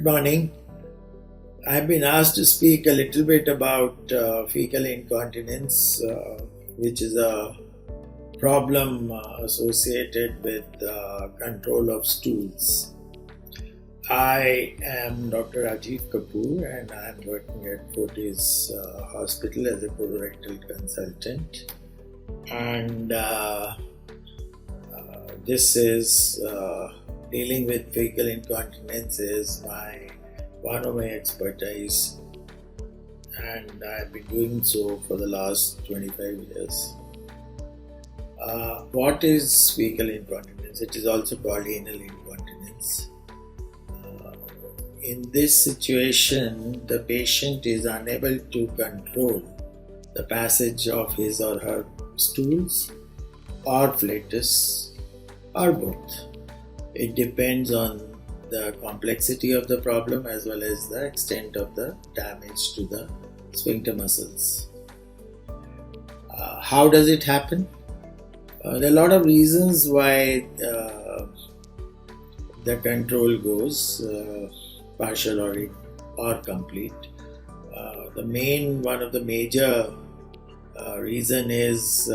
Good morning. I've been asked to speak a little bit about fecal incontinence, which is a problem associated with control of stools. I am Dr. Rajeev Kapoor and I'm working at Fortis Hospital as a colorectal consultant. And this is dealing with fecal incontinence is one of my expertise, and I've been doing so for the last 25 years. What is fecal incontinence? It is also called anal incontinence. In this situation, the patient is unable to control the passage of his or her stools or flatus or both. It depends on the complexity of the problem as well as the extent of the damage to the sphincter muscles. How does it happen? There are a lot of reasons why the control goes partial or complete. One of the major reason is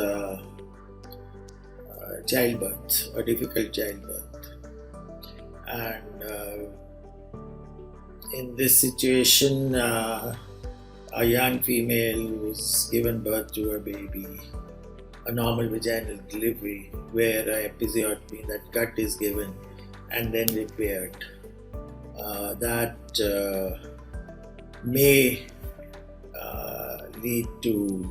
childbirth or difficult childbirth. And in this situation, a young female who's given birth to a baby, a normal vaginal delivery where an episiotomy, that cut is given and then repaired, that may lead to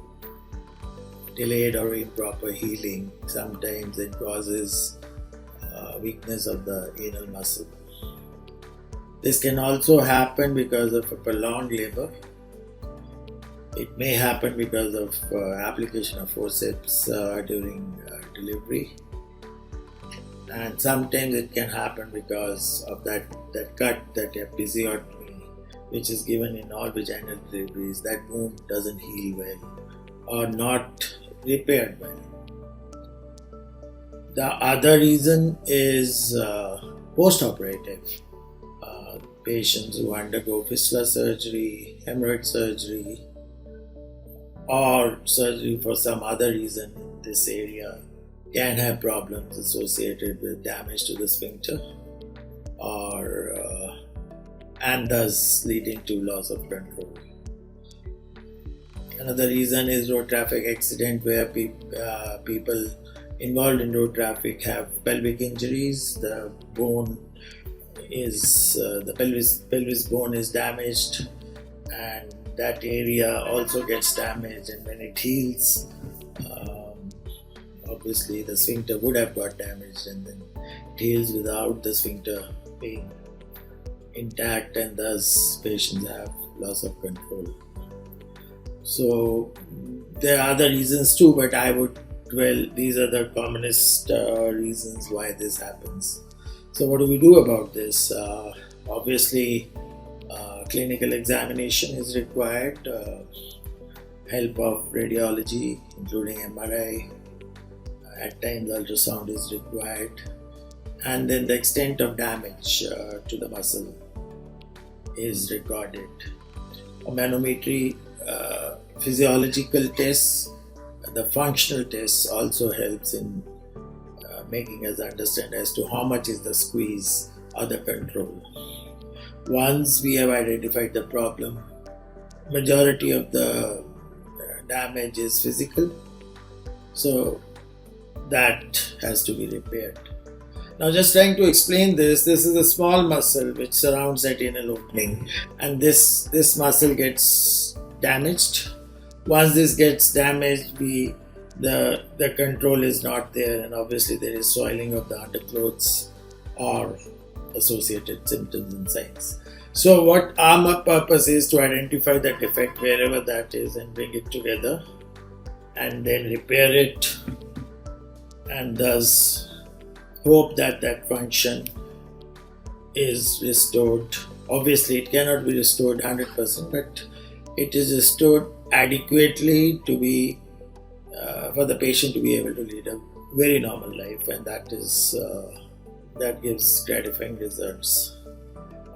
delayed or improper healing. Sometimes it causes weakness of the anal muscle. This can also happen because of a prolonged labor. It may happen because of application of forceps during delivery, and sometimes it can happen because of that cut, that episiotomy, which is given in all vaginal deliveries. That wound doesn't heal well or not repaired well. The other reason is post-operative. Patients who undergo fistula surgery, hemorrhoid surgery, or surgery for some other reason in this area can have problems associated with damage to the sphincter, and thus leading to loss of control. Another reason is road traffic accident, where people involved in road traffic have pelvic injuries. The pelvis bone is damaged, and that area also gets damaged. And when it heals, obviously the sphincter would have got damaged, and then it heals without the sphincter being intact, and thus patients have loss of control. So there are other reasons too, but these are the commonest reasons why this happens. So what do we do about this? Obviously, clinical examination is required, help of radiology, including MRI, at times ultrasound is required, and then the extent of damage to the muscle is recorded. A manometry, physiological tests, the functional tests also helps in making us understand as to how much is the squeeze or the control. Once we have identified the problem, majority of the damage is physical, so that has to be repaired. Now, just trying to explain this is a small muscle which surrounds that anal opening, and this muscle gets damaged. Once this gets damaged, the control is not there, and obviously there is soiling of the underclothes or associated symptoms and signs. So what our purpose is to identify the defect wherever that is and bring it together and then repair it, and thus hope that that function is restored. Obviously it cannot be restored 100%, but it is restored adequately to be for the patient to be able to lead a very normal life, and that gives gratifying results.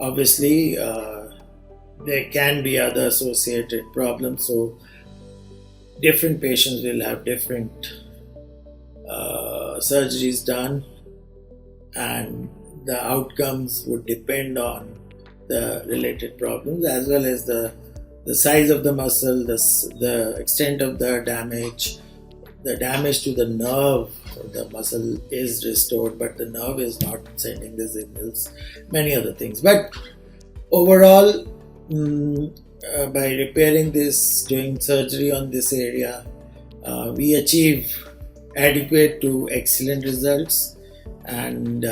Obviously, there can be other associated problems, so different patients will have different surgeries done, and the outcomes would depend on the related problems as well as the size of the muscle, the extent of the damage to the nerve. The muscle is restored, but the nerve is not sending the signals, many other things. But overall, by repairing this, doing surgery on this area, we achieve adequate to excellent results, and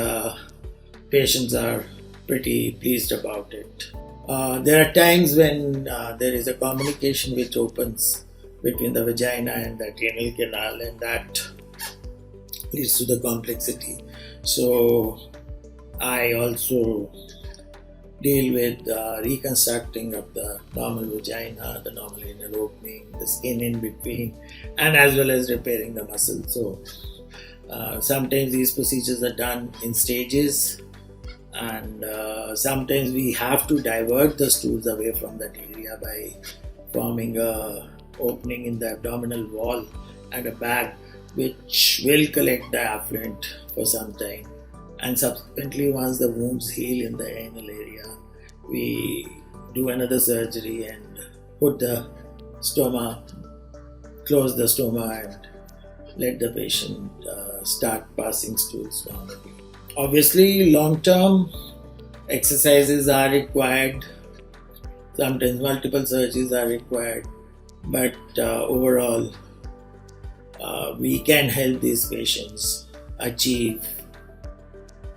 patients are pretty pleased about it. There are times when there is a communication which opens between the vagina and the anal canal, and that leads to the complexity. So I also deal with reconstructing of the normal vagina, the normal anal opening, the skin in between, and as well as repairing the muscle. So sometimes these procedures are done in stages, and sometimes we have to divert the stools away from that area by forming a opening in the abdominal wall and a bag which will collect the affluent for some time, and subsequently once the wounds heal in the anal area, we do another surgery and put the stoma, close the stoma, and let the patient start passing stools normally. Obviously, long-term exercises are required, sometimes multiple surgeries are required, but overall we can help these patients achieve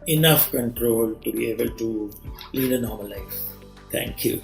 enough control to be able to lead a normal life. Thank you.